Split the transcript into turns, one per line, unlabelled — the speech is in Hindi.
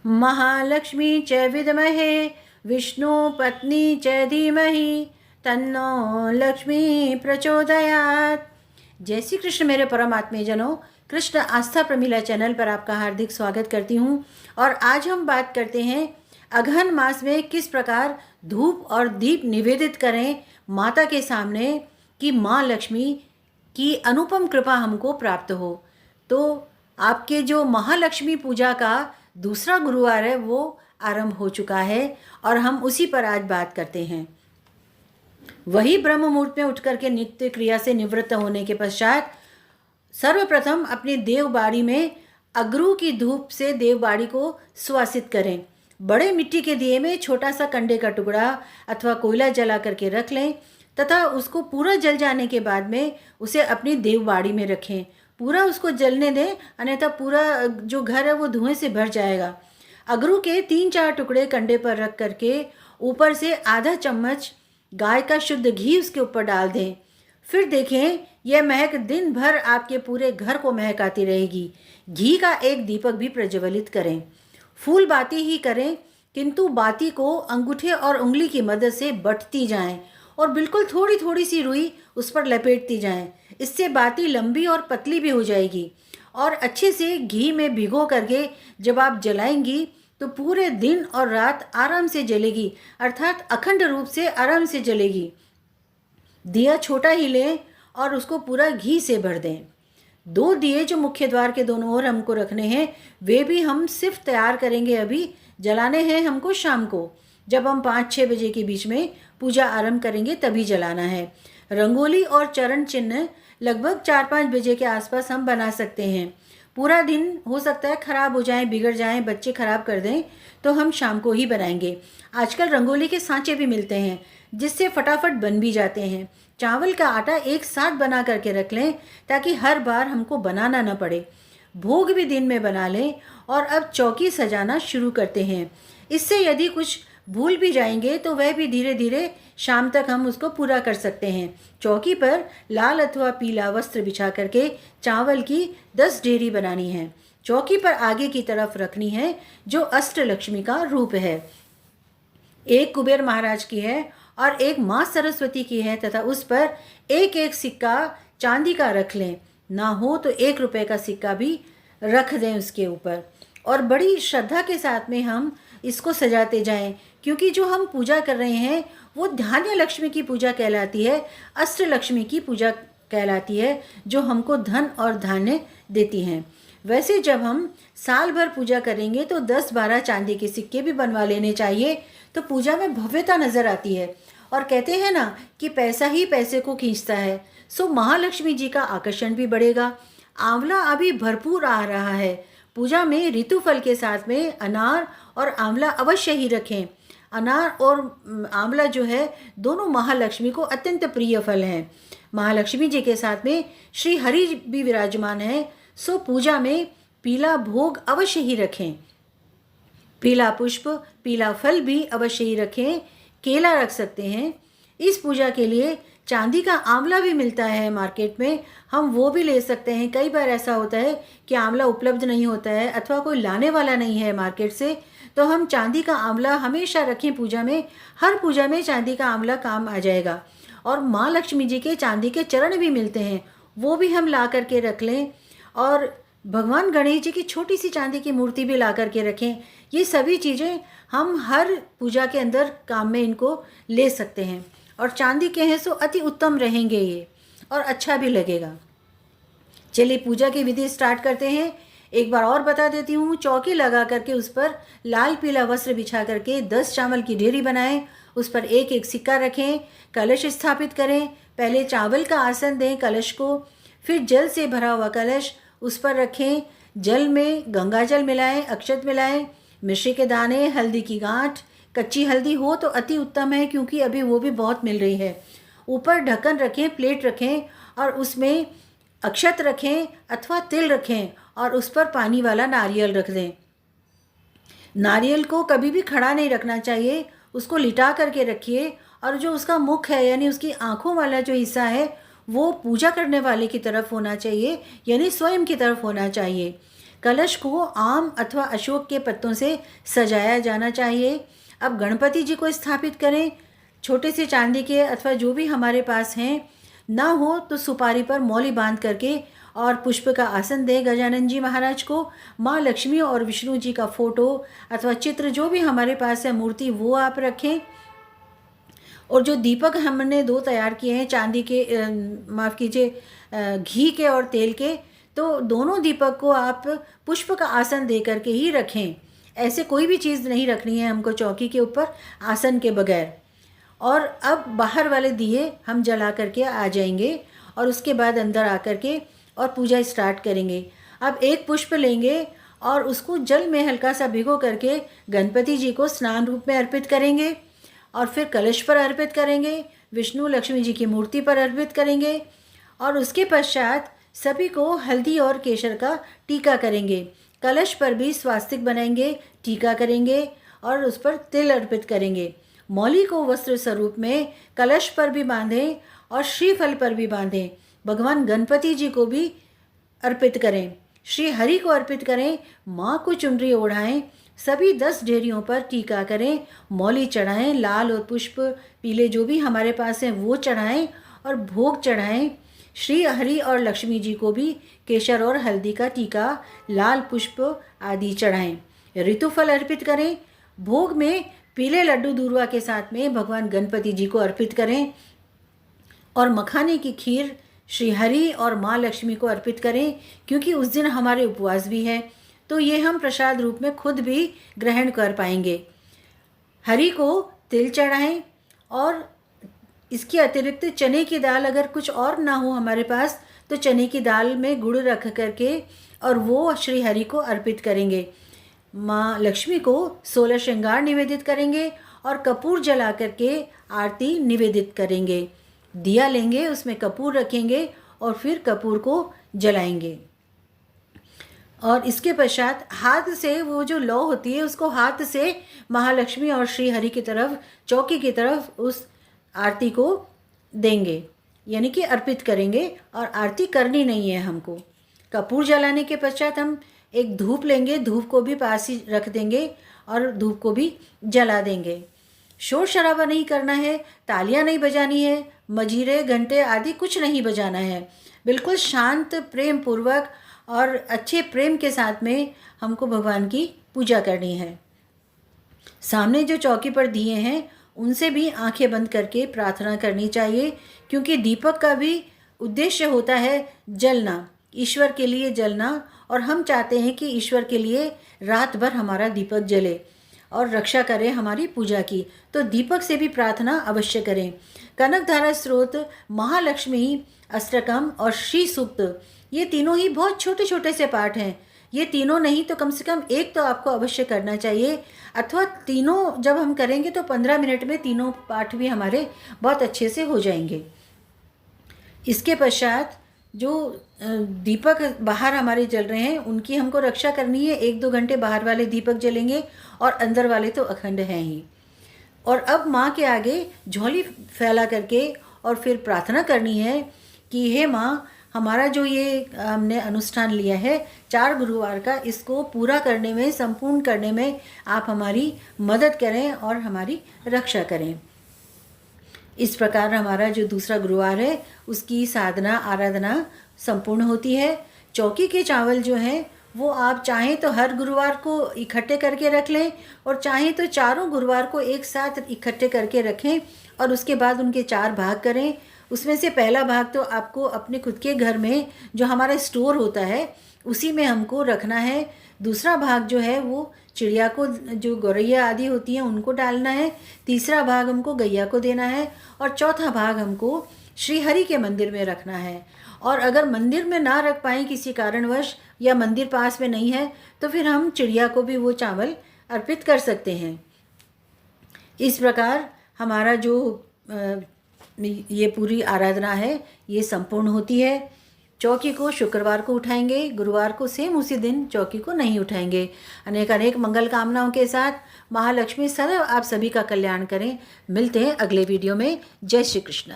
महालक्ष्मी च विद्महे विष्णुपत्नी च धीमहि तन्नो लक्ष्मी प्रचोदयात्। जय श्री कृष्ण मेरे परमात्मे जनों, कृष्ण आस्था प्रमिला चैनल पर आपका हार्दिक स्वागत करती हूँ। और आज हम बात करते हैं अगहन मास में किस प्रकार धूप और दीप निवेदित करें माता के सामने कि माँ लक्ष्मी की अनुपम कृपा हमको प्राप्त हो। तो आपके जो महालक्ष्मी पूजा का दूसरा गुरुवार है वो आरंभ हो चुका है और हम उसी पर आज बात करते हैं। वही ब्रह्म मुहूर्त में उठ करके नित्य क्रिया से निवृत्त होने के पश्चात सर्वप्रथम अपनी देवबाड़ी में अगरू की धूप से देवबाड़ी को सुवासित करें। बड़े मिट्टी के दिए में छोटा सा कंडे का टुकड़ा अथवा कोयला जला करके रख लें तथा उसको पूरा जल जाने के बाद में उसे अपनी देवबाड़ी में रखें। पूरा उसको जलने दें, अन्यथा पूरा जो घर है वो धुएं से भर जाएगा। अगरू के 3-4 टुकड़े कंडे पर रख करके ऊपर से आधा चम्मच गाय का शुद्ध घी उसके ऊपर डाल दें। फिर देखें यह महक दिन भर आपके पूरे घर को महकाती रहेगी। घी का एक दीपक भी प्रज्वलित करें। फूल बाती ही करें, किंतु बाती को अंगूठे और उंगली की मदद से बटती जाएं और बिल्कुल थोड़ी थोड़ी सी रुई उस पर लपेटती जाएं। इससे बाती लंबी और पतली भी हो जाएगी और अच्छे से घी में भिगो करके जब आप जलाएंगी तो पूरे दिन और रात आराम से जलेगी, अर्थात अखंड रूप से आराम से जलेगी। दिया छोटा ही लें और उसको पूरा घी से भर दें। 2 दिए जो मुख्य द्वार के दोनों ओर हमको रखने हैं वे भी हम सिर्फ तैयार करेंगे, अभी जलाने हैं हमको शाम को। जब हम 5-6 बजे के बीच में पूजा आरंभ करेंगे तभी जलाना है। रंगोली और चरण चिन्ह लगभग 4-5 बजे के आसपास हम बना सकते हैं। पूरा दिन हो सकता है खराब हो जाए, बिगड़ जाए, बच्चे खराब कर दें, तो हम शाम को ही बनाएंगे। आजकल रंगोली के सांचे भी मिलते हैं जिससे फटाफट बन भी जाते हैं। चावल का आटा एक साथ बना करके रख लें ताकि हर बार हमको बनाना न पड़े। भोग भी दिन में बना लें और अब चौकी सजाना शुरू करते हैं। इससे यदि कुछ भूल भी जाएंगे तो वह भी धीरे धीरे शाम तक हम उसको पूरा कर सकते हैं। चौकी पर लाल अथवा पीला वस्त्र बिछा करके चावल की 10 ढेरी बनानी है। चौकी पर आगे की तरफ रखनी है जो अष्टलक्ष्मी का रूप है। एक कुबेर महाराज की है और एक माँ सरस्वती की है तथा उस पर एक एक सिक्का चांदी का रख लें, ना हो तो 1 रुपये का सिक्का भी रख दें उसके ऊपर। और बड़ी श्रद्धा के साथ में हम इसको सजाते जाएं, क्योंकि जो हम पूजा कर रहे हैं वो धान्य लक्ष्मी की पूजा कहलाती है, अष्टलक्ष्मी की पूजा कहलाती है, जो हमको धन और धान्य देती हैं। वैसे जब हम साल भर पूजा करेंगे तो 10-12 चांदी के सिक्के भी बनवा लेने चाहिए, तो पूजा में भव्यता नज़र आती है। और कहते हैं ना कि पैसा ही पैसे को खींचता है, सो महालक्ष्मी जी का आकर्षण भी बढ़ेगा। आंवला अभी भरपूर आ रहा है। पूजा में ऋतुफल के साथ में अनार और आंवला अवश्य ही रखें। अनार और आंवला जो है दोनों महालक्ष्मी को अत्यंत प्रिय फल हैं। महालक्ष्मी जी के साथ में श्री हरि भी विराजमान है, सो पूजा में पीला भोग अवश्य ही रखें। पीला पुष्प, पीला फल भी अवश्य ही रखें। केला रख सकते हैं। इस पूजा के लिए चांदी का आंवला भी मिलता है मार्केट में, हम वो भी ले सकते हैं। कई बार ऐसा होता है कि आंवला उपलब्ध नहीं होता है अथवा कोई लाने वाला नहीं है मार्केट से, तो हम चांदी का आंवला हमेशा रखें पूजा में। हर पूजा में चांदी का आंवला काम आ जाएगा। और माँ लक्ष्मी जी के चांदी के चरण भी मिलते हैं, वो भी हम ला करके रख लें। और भगवान गणेश जी की छोटी सी चांदी की मूर्ति भी ला करके रखें। ये सभी चीज़ें हम हर पूजा के अंदर काम में इनको ले सकते हैं। और चांदी के हैं सो अति उत्तम रहेंगे ये, और अच्छा भी लगेगा। चलिए पूजा की विधि स्टार्ट करते हैं। एक बार और बता देती हूँ। चौकी लगा करके उस पर लाल पीला वस्त्र बिछा करके 10 चावल की ढेरी बनाएं, उस पर एक एक सिक्का रखें। कलश स्थापित करें। पहले चावल का आसन दें कलश को, फिर जल से भरा हुआ कलश उस पर रखें। जल में गंगा जल मिलाएं, अक्षत मिलाएं, मिश्री के दाने, हल्दी की गांठ, कच्ची हल्दी हो तो अति उत्तम है क्योंकि अभी वो भी बहुत मिल रही है। ऊपर ढक्कन रखें, प्लेट रखें और उसमें अक्षत रखें अथवा तिल रखें और उस पर पानी वाला नारियल रख दें। नारियल को कभी भी खड़ा नहीं रखना चाहिए, उसको लिटा करके रखिए। और जो उसका मुख है यानी उसकी आँखों वाला जो हिस्सा है वो पूजा करने वाले की तरफ होना चाहिए, यानी स्वयं की तरफ होना चाहिए। कलश को आम अथवा अशोक के पत्तों से सजाया जाना चाहिए। अब गणपति जी को स्थापित करें, छोटे से चांदी के अथवा जो भी हमारे पास हैं, ना हो तो सुपारी पर मौली बांध करके और पुष्प का आसन दें गजानन जी महाराज को। माँ लक्ष्मी और विष्णु जी का फोटो अथवा चित्र जो भी हमारे पास है मूर्ति, वो आप रखें। और जो दीपक हमने 2 तैयार किए हैं, चांदी के, माफ़ कीजिए, घी के और तेल के, तो दोनों दीपक को आप पुष्प का आसन दे करके ही रखें। ऐसे कोई भी चीज़ नहीं रखनी है हमको चौकी के ऊपर आसन के बगैर। और अब बाहर वाले दिए हम जला करके आ जाएंगे और उसके बाद अंदर आ करके और पूजा स्टार्ट करेंगे। अब एक पुष्प लेंगे और उसको जल में हल्का सा भिगो करके गणपति जी को स्नान रूप में अर्पित करेंगे और फिर कलश पर अर्पित करेंगे, विष्णु लक्ष्मी जी की मूर्ति पर अर्पित करेंगे और उसके पश्चात सभी को हल्दी और केसर का टीका करेंगे। कलश पर भी स्वास्तिक बनाएंगे, टीका करेंगे और उस पर तिल अर्पित करेंगे। मौली को वस्त्र स्वरूप में कलश पर भी बांधें और श्रीफल पर भी बांधें। भगवान गणपति जी को भी अर्पित करें, श्री हरि को अर्पित करें, माँ को चुनरी ओढ़ाएं, सभी 10 ढेरियों पर टीका करें, मौली चढ़ाएं, लाल और पुष्प पीले जो भी हमारे पास हैं वो चढ़ाएं और भोग चढ़ाएं। श्री हरि और लक्ष्मी जी को भी केसर और हल्दी का टीका, लाल पुष्प आदि चढ़ाएं। ऋतुफल अर्पित करें। भोग में पीले लड्डू दूर्वा के साथ में भगवान गणपति जी को अर्पित करें और मखाने की खीर श्री हरि और माँ लक्ष्मी को अर्पित करें, क्योंकि उस दिन हमारे उपवास भी है, तो ये हम प्रसाद रूप में खुद भी ग्रहण कर पाएंगे। हरि को तिल चढ़ाएं और इसके अतिरिक्त चने की दाल, अगर कुछ और ना हो हमारे पास तो चने की दाल में गुड़ रख करके और वो श्री हरि को अर्पित करेंगे। माँ लक्ष्मी को 16 श्रृंगार निवेदित करेंगे और कपूर जला करके आरती निवेदित करेंगे। दिया लेंगे, उसमें कपूर रखेंगे और फिर कपूर को जलाएंगे। और इसके पश्चात हाथ से वो जो लौ होती है उसको हाथ से महालक्ष्मी और श्री हरि की तरफ, चौकी की तरफ उस आरती को देंगे, यानी कि अर्पित करेंगे। और आरती करनी नहीं है हमको। कपूर जलाने के पश्चात हम एक धूप लेंगे, धूप को भी पास ही रख देंगे और धूप को भी जला देंगे। शोर शराबा नहीं करना है, तालियां नहीं बजानी है, मजीरे घंटे आदि कुछ नहीं बजाना है। बिल्कुल शांत, प्रेम पूर्वक और अच्छे प्रेम के साथ में हमको भगवान की पूजा करनी है। सामने जो चौकी पर दिए हैं उनसे भी आंखें बंद करके प्रार्थना करनी चाहिए, क्योंकि दीपक का भी उद्देश्य होता है जलना, ईश्वर के लिए जलना। और हम चाहते हैं कि ईश्वर के लिए रात भर हमारा दीपक जले और रक्षा करे हमारी पूजा की। तो दीपक से भी प्रार्थना अवश्य करें। कनकधारा स्रोत, महालक्ष्मी अष्टकम और श्री सूक्त, ये तीनों ही बहुत छोटे छोटे से पाठ हैं। ये तीनों नहीं तो कम से कम एक तो आपको अवश्य करना चाहिए, अथवा तीनों जब हम करेंगे तो 15 मिनट में तीनों पाठ भी हमारे बहुत अच्छे से हो जाएंगे। इसके पश्चात जो दीपक बाहर हमारे जल रहे हैं उनकी हमको रक्षा करनी है। 1-2 घंटे बाहर वाले दीपक जलेंगे और अंदर वाले तो अखंड हैं ही। और अब माँ के आगे झोली फैला करके और फिर प्रार्थना करनी है कि हे माँ, हमारा जो ये हमने अनुष्ठान लिया है 4 गुरुवार का, इसको पूरा करने में, संपूर्ण करने में आप हमारी मदद करें और हमारी रक्षा करें। इस प्रकार हमारा जो दूसरा गुरुवार है उसकी साधना आराधना संपूर्ण होती है। चौकी के चावल जो हैं वो आप चाहें तो हर गुरुवार को इकट्ठे करके रख लें और चाहें तो चारों गुरुवार को एक साथ इकट्ठे करके रखें और उसके बाद उनके 4 भाग करें। उसमें से पहला भाग तो आपको अपने खुद के घर में जो हमारा स्टोर होता है उसी में हमको रखना है। दूसरा भाग जो है वो चिड़िया को, जो गौरैया आदि होती हैं उनको डालना है। तीसरा भाग हमको गैया को देना है और चौथा भाग हमको श्री हरि के मंदिर में रखना है। और अगर मंदिर में ना रख पाएँ किसी कारणवश या मंदिर पास में नहीं है तो फिर हम चिड़िया को भी वो चावल अर्पित कर सकते हैं। इस प्रकार हमारा जो ये पूरी आराधना है ये संपूर्ण होती है। चौकी को शुक्रवार को उठाएंगे, गुरुवार को सेम उसी दिन चौकी को नहीं उठाएंगे। अनेक अनेक मंगल कामनाओं के साथ महालक्ष्मी सदैव आप सभी का कल्याण करें। मिलते हैं अगले वीडियो में। जय श्री कृष्ण।